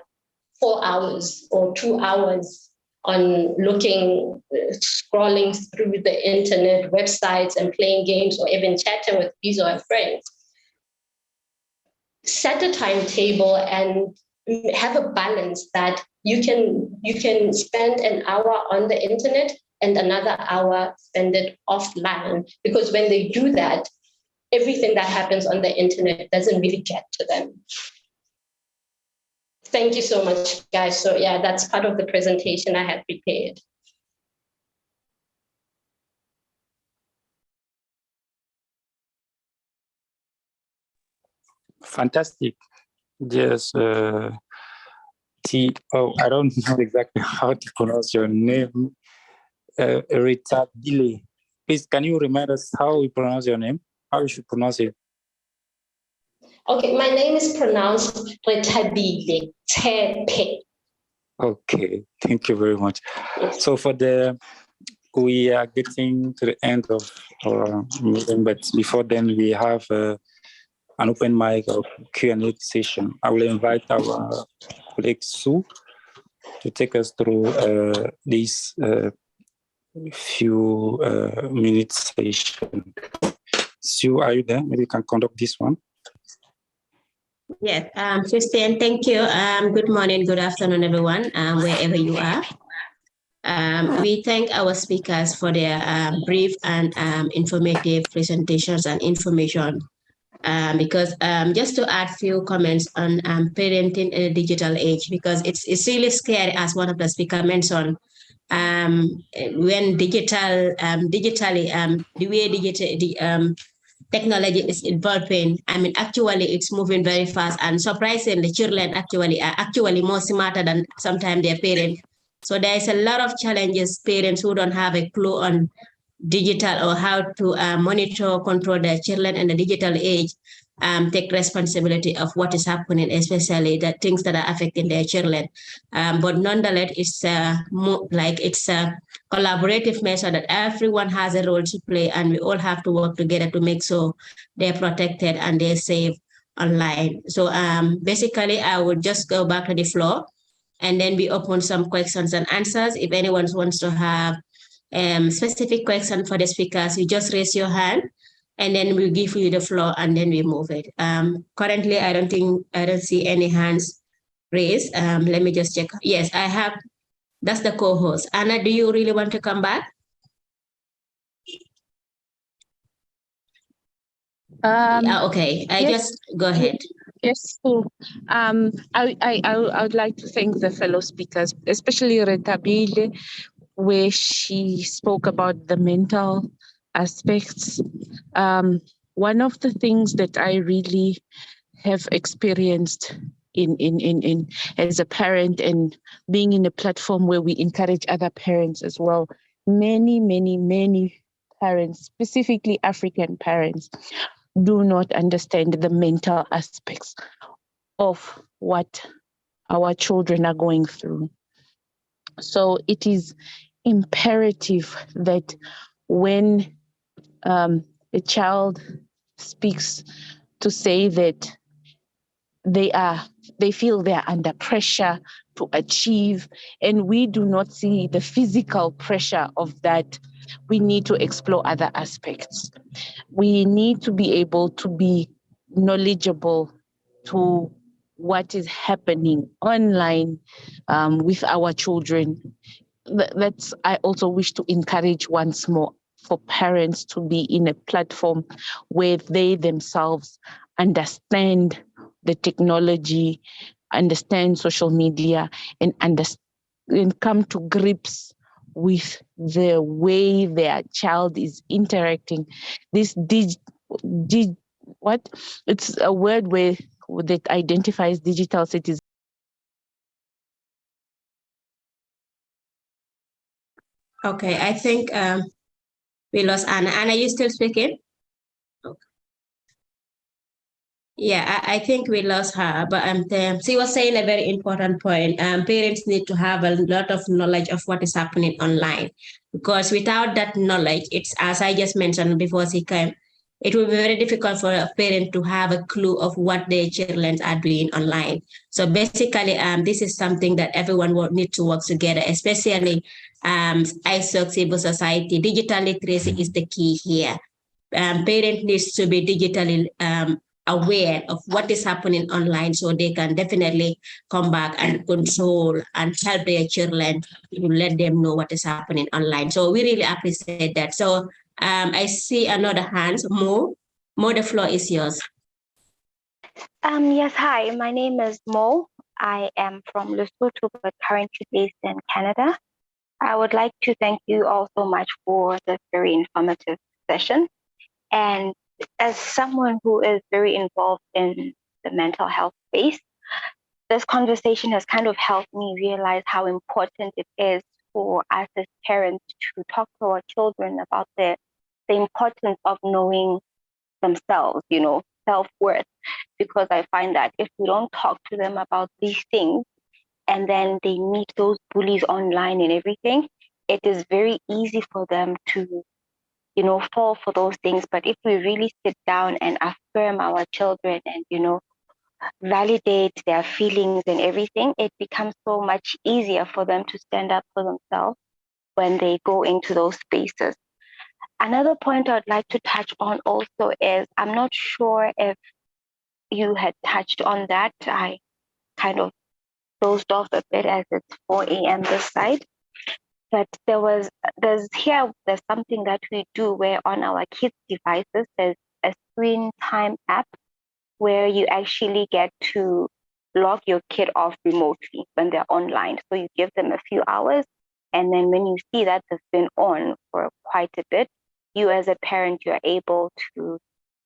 4 hours or 2 hours on scrolling through the internet, websites, and playing games, or even chatting with his or her friends, set a timetable and have a balance that you can spend an hour on the internet and another hour spend it offline. Because when they do that, everything that happens on the internet doesn't really get to them. Thank you so much, guys. So yeah, that's part of the presentation I had prepared. Fantastic. Yes. I don't know exactly how to pronounce your name. Rethabile. Please, can you remind us how we pronounce your name? How you should pronounce it? Okay, my name is pronounced Rethabile. Okay, thank you very much. Yes. So we are getting to the end of our meeting, but before then we have an open mic or Q&A session. I will invite our colleague Sue to take us through this few minutes session. Sue, are you there? Maybe you can conduct this one. Yes, Christian, thank you. Good morning, good afternoon, everyone, wherever you are. We thank our speakers for their brief and informative presentations and information. Because just to add few comments on parenting in a digital age, because it's really scary, as one of the speakers mentioned, when technology is evolving. I mean, actually, it's moving very fast, and surprisingly, children are actually more smarter than sometimes their parents. So there is a lot of challenges, parents who don't have a clue on digital or how to monitor, control their children in the digital age, take responsibility of what is happening, especially the things that are affecting their children. But nonetheless, it's it's a collaborative measure that everyone has a role to play, and we all have to work together to make sure they're protected and they're safe online. So basically, I would just go back to the floor, and then we open some questions and answers. If anyone wants to have specific question for the speakers, you just raise your hand, and then we'll give you the floor, and then we move it. Currently, I don't see any hands raised. Let me just check. Yes, I have. That's the co-host. Anna, do you really want to come back? Okay, yes, just go ahead. Yes, so I would like to thank the fellow speakers, especially Rethabile, where she spoke about the mental aspects. One of the things that I really have experienced in as a parent and being in a platform where we encourage other parents as well, many parents, specifically African parents, do not understand the mental aspects of what our children are going through. So it is imperative that when a child speaks, to say that they feel they are under pressure to achieve, and we do not see the physical pressure of that. We need to explore other aspects. We need to be able to be knowledgeable to what is happening online with our children. That's I also wish to encourage once more for parents to be in a platform where they themselves understand the technology, understand social media, and come to grips with the way their child is interacting. This it's a word that identifies digital citizens. Okay, I think we lost Anna. Anna, you still speaking? Okay. Yeah, I think we lost her, but she was saying a very important point. Parents need to have a lot of knowledge of what is happening online, because without that knowledge, it's, as I just mentioned before she came, it will be very difficult for a parent to have a clue of what their children are doing online. So basically, this is something that everyone will need to work together, especially ISOC, civil society. Digital literacy is the key here. Parent needs to be digitally aware of what is happening online, so they can definitely come back and control and help their children to let them know what is happening online. So we really appreciate that. So I see another hand, Mo. Mo, the floor is yours. Yes, hi, my name is Mo. I am from Lesotho, but currently based in Canada. I would like to thank you all so much for this very informative session. And as someone who is very involved in the mental health space, this conversation has kind of helped me realize how important it is for us as parents to talk to our children about the importance of knowing themselves, self-worth. Because I find that if we don't talk to them about these things and then they meet those bullies online and everything, it is very easy for them to fall for those things. But if we really sit down and affirm our children and, validate their feelings and everything, it becomes so much easier for them to stand up for themselves when they go into those spaces. Another point I'd like to touch on also is, I'm not sure if you had touched on that. I kind of dozed off a bit as it's 4 a.m. this side. But there's something that we do where on our kids' devices, there's a screen time app where you actually get to log your kid off remotely when they're online. So you give them a few hours, and then when you see that they've been on for quite a bit, you as a parent, you're able to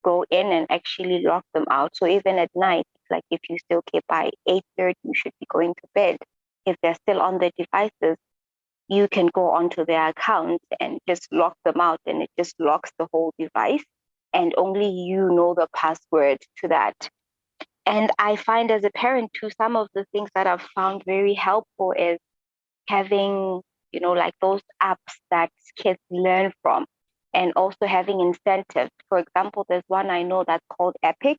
go in and actually lock them out. So even at night, like if you still keep by 8:30, you should be going to bed. If they're still on their devices, you can go onto their account and just lock them out, and it just locks the whole device, and only you know the password to that. And I find as a parent too, some of the things that I've found very helpful is having, you know, like those apps that kids learn from, and also having incentives. For example, there's one I know that's called Epic,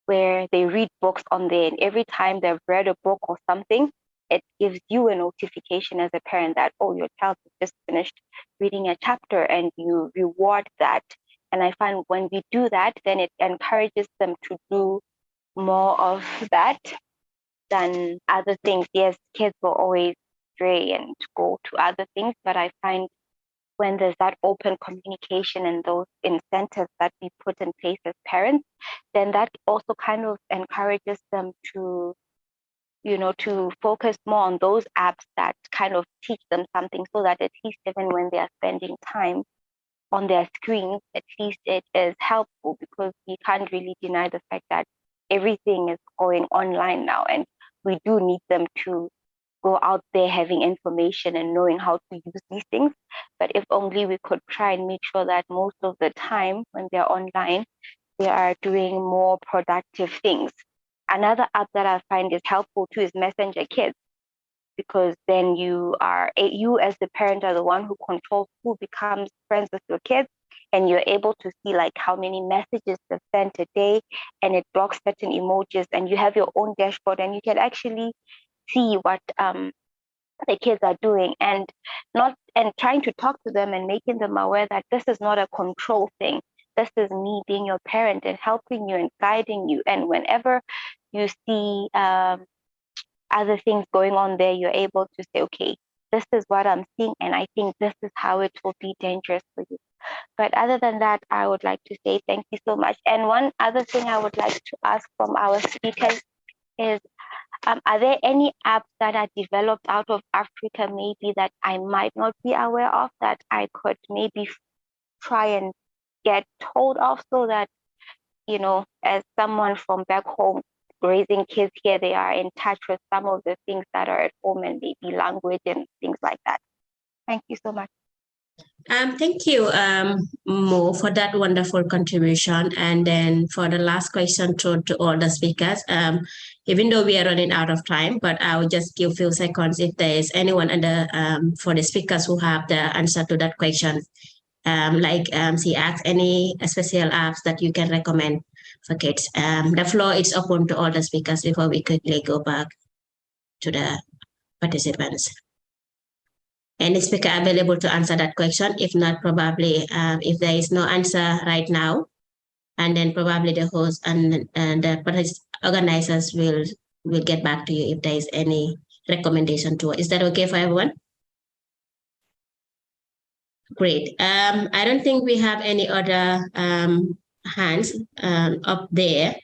where they read books on there, and every time they've read a book or something, it gives you a notification as a parent that, oh, your child has just finished reading a chapter, and you reward that. And I find when we do that, then it encourages them to do more of that than other things. Yes, kids will always stray and go to other things, but I find when there's that open communication and those incentives that we put in place as parents, then that also kind of encourages them to, you know, to focus more on those apps that kind of teach them something, so that at least even when they are spending time on their screens, at least it is helpful, because we can't really deny the fact that everything is going online now, and we do need them to go out there having information and knowing how to use these things. But if only we could try and make sure that most of the time when they're online, they are doing more productive things. Another app that I find is helpful too is Messenger Kids, because then you as the parent are the one who controls who becomes friends with your kids, and you're able to see like how many messages they've sent a day, and it blocks certain emojis, and you have your own dashboard, and you can actually see what the kids are doing, and trying to talk to them and making them aware that this is not a control thing. This is me being your parent and helping you and guiding you. And whenever you see other things going on there, you're able to say, okay, this is what I'm seeing, and I think this is how it will be dangerous for you. But other than that, I would like to say thank you so much. And one other thing I would like to ask from our speakers is, are there any apps that are developed out of Africa maybe that I might not be aware of, that I could maybe try and get hold of, so that, you know, as someone from back home raising kids here, they are in touch with some of the things that are at home, and maybe language and things like that. Thank you so much. Thank you, Mo, for that wonderful contribution. And then for the last question to all the speakers, even though we are running out of time, but I will just give a few seconds if there is anyone for the speakers who have the answer to that question. She asked, any special apps that you can recommend for kids. The floor is open to all the speakers before we quickly go back to the participants. Any speaker available to answer that question? If not, probably if there is no answer right now, and then probably the host and the organizers will get back to you if there is any recommendation to it. Is that okay for everyone? Great. I don't think we have any other hands up there.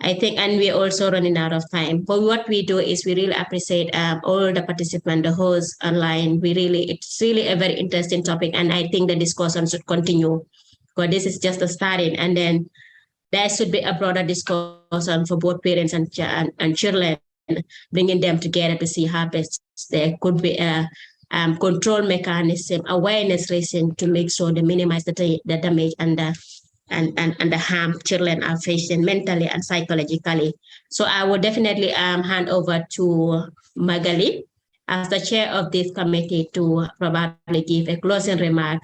I think, and we're also running out of time. But what we do is we really appreciate all the participants, the hosts online. It's really a very interesting topic, and I think the discussion should continue, because this is just the starting, and then there should be a broader discussion for both parents and children, bringing them together to see how best there could be a control mechanism, awareness raising to make sure they minimize the damage and the harm children are facing mentally and psychologically. So I will definitely hand over to Magali as the chair of this committee to probably give a closing remark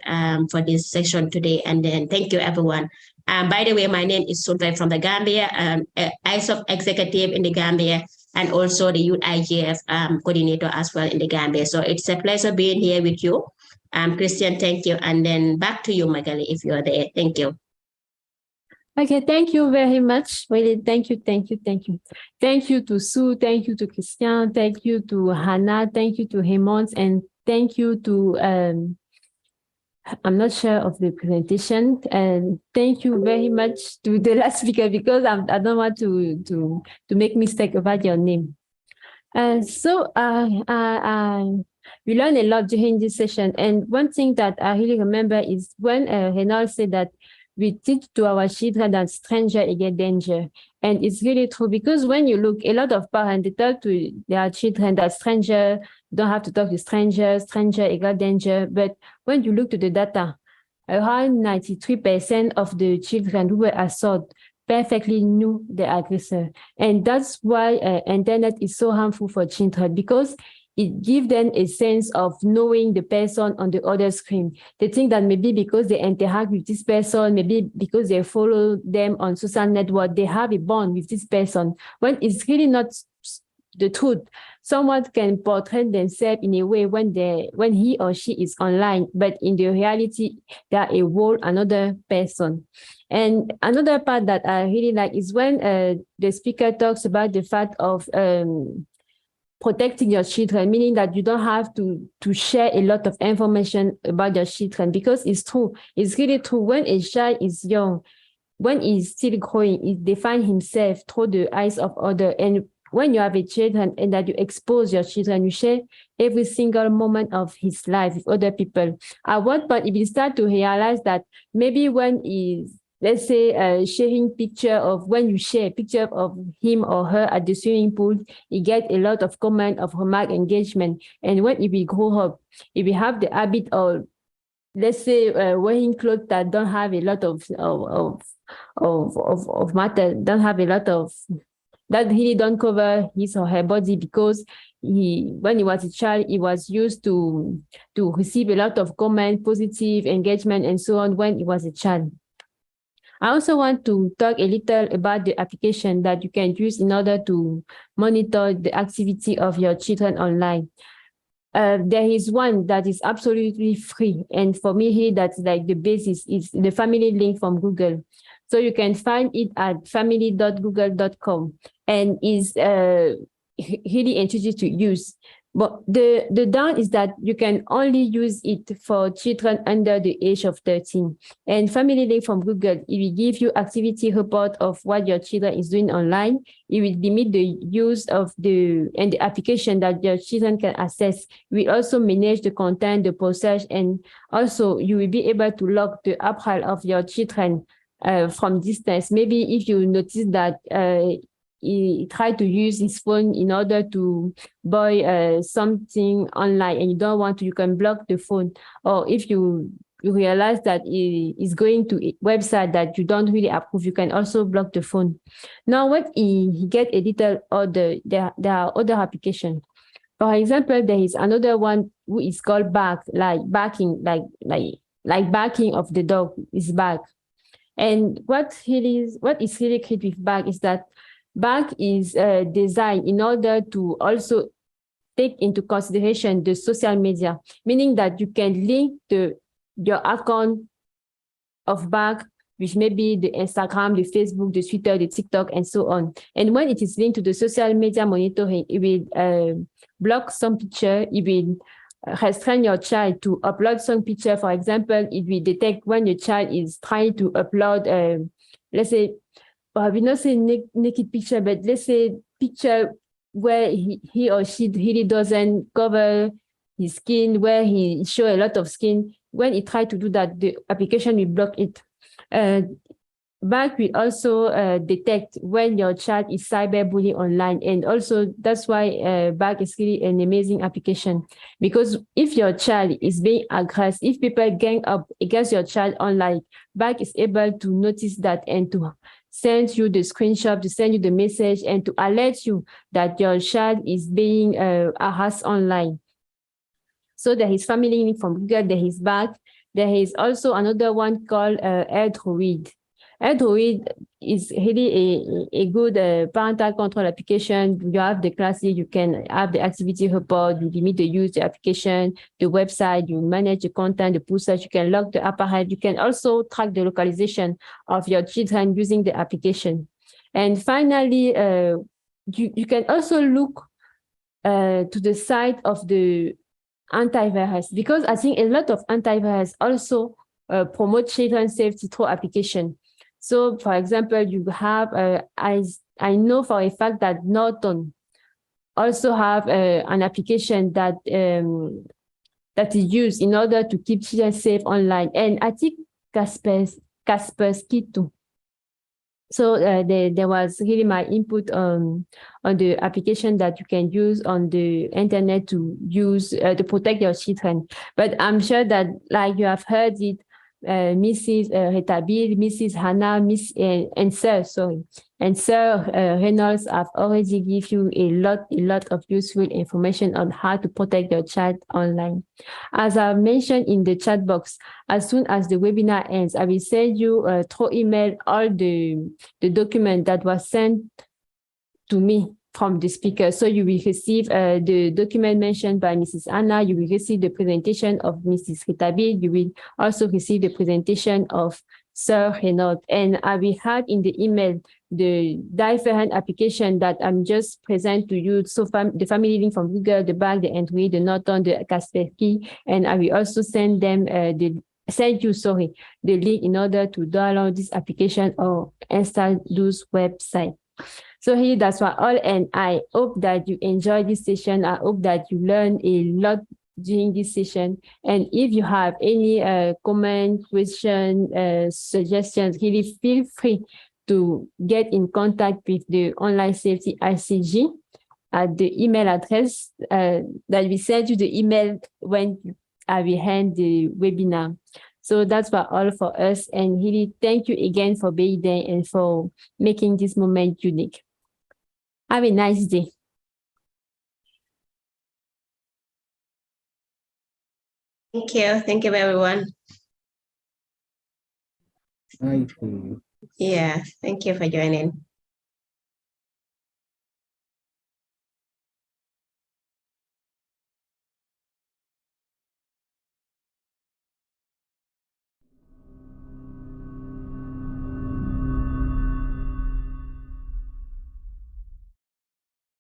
for this session today. And then thank you, everyone. By the way, my name is Sunday from the Gambia, ISOP executive in the Gambia, and also the Youth IGF coordinator as well in the Gambia. So it's a pleasure being here with you. Christian, thank you. And then back to you, Magali, if you are there. Thank you. Okay, thank you very much. Really, thank you. Thank you to Sue, thank you to Christian, thank you to Hannah, thank you to Raymond, and thank you to, I'm not sure of the presentation, and thank you very much to the last speaker, because I don't want to make mistake about your name. We learned a lot during this session, and one thing that I really remember is when Raynolds said that we teach to our children that stranger against danger. And it's really true, because when you look, a lot of parents, they talk to their children that stranger You don't have to talk to strangers, stranger equal danger. But when you look to the data, around 93% of the children who were assaulted perfectly knew the aggressor. And that's why internet is so harmful for children, because it gives them a sense of knowing the person on the other screen. They think that maybe because they interact with this person, maybe because they follow them on social network, they have a bond with this person, when it's really not the truth. Someone can portray themselves in a way when he or she is online, but in the reality, they are a whole another person. And another part that I really like is when the speaker talks about the fact of protecting your children, meaning that you don't have to share a lot of information about your children, because it's true. It's really true. When a child is young, when he's still growing, he defines himself through the eyes of others. And when you have a children and that you expose your children, you share every single moment of his life with other people. At what point, if you start to realize that maybe when he's, let's say, sharing picture of, when you share a picture of him or her at the swimming pool, you get a lot of comment, of remark, engagement. And when if we grow up, if we have the habit of, let's say, wearing clothes that don't have a lot of matter, don't have a lot of, that really don't cover his or her body, because when he was a child, he was used to receive a lot of comment, positive engagement, and so on when he was a child. I also want to talk a little about the application that you can use in order to monitor the activity of your children online. There is one that is absolutely free. And for me here, that's like the basis, is the family link from Google. So you can find it at family.google.com, and is really intuitive to use. But the down is that you can only use it for children under the age of 13. And Family Link from Google, it will give you activity report of what your children is doing online. It will limit the use of the application that your children can access. We also manage the content, the process, and also you will be able to log the apparel of your children from distance. Maybe if you notice that he tried to use his phone in order to buy something online and you don't want to, you can block the phone. Or if you realize that he is going to a website that you don't really approve, you can also block the phone. Now, when he get a little order, there are other applications. For example, there is another one who is called Bark, like barking, like barking of the dog is Bark. And what is really great with Bark is that Bark is designed in order to also take into consideration the social media, meaning that you can link your account of Bark with maybe the Instagram, the Facebook, the Twitter, the TikTok, and so on. And when it is linked to the social media monitoring, it will block some picture, it will restrain your child to upload some picture. For example, it will detect when your child is trying to upload, let's say, we not say naked picture, but let's say picture where he or she really doesn't cover his skin, where he show a lot of skin. When he try to do that, the application will block it. Bark will also detect when your child is cyberbullying online. And also that's why Bark is really an amazing application, because if your child is being aggressive, if people gang up against your child online, Bark is able to notice that and to send you the screenshot, to send you the message, and to alert you that your child is being harassed online. So there is Family Link from Google, there is Bark. There is also another one called AirDroid. AirDroid is really a good parental control application. You have the classic, you can have the activity report, you limit the use, the application, the website, you manage the content, the push search, you can log the appareil. You can also track the localization of your children using the application. And finally, you can also look to the side of the antivirus, because I think a lot of antivirus also promote children's safety through application. So, for example, you have, I know for a fact that Norton also have an application that that is used in order to keep children safe online. And I think Kaspersky too. So there was really my input on the application that you can use on the internet to use to protect your children. But I'm sure that, like you have heard it, Mrs. Rethabile, Mrs. Hannah, and Sir Raynolds have already give you a lot of useful information on how to protect your child online. As I mentioned in the chat box, as soon as the webinar ends, I will send you through email all the document that was sent to me from the speaker. So you will receive the document mentioned by Mrs. Anna, you will receive the presentation of Mrs. Rethabile, you will also receive the presentation of Sir Raynolds. And I will have in the email the different application that I'm just present to you. So the family link from Google, the back, the entry, the Norton, the Kaspersky, and I will also send them the link in order to download this application or install those websites. So here, that's what all, and I hope that you enjoy this session. I hope that you learn a lot during this session. And if you have any comment, question, suggestions, really feel free to get in contact with the Online Safety SIG at the email address that we send you the email when I will end the webinar. So that's what all for us. And really thank you again for being there and for making this moment unique. Have a nice day. Thank you. Thank you, everyone. Thank you. Yeah, thank you for joining.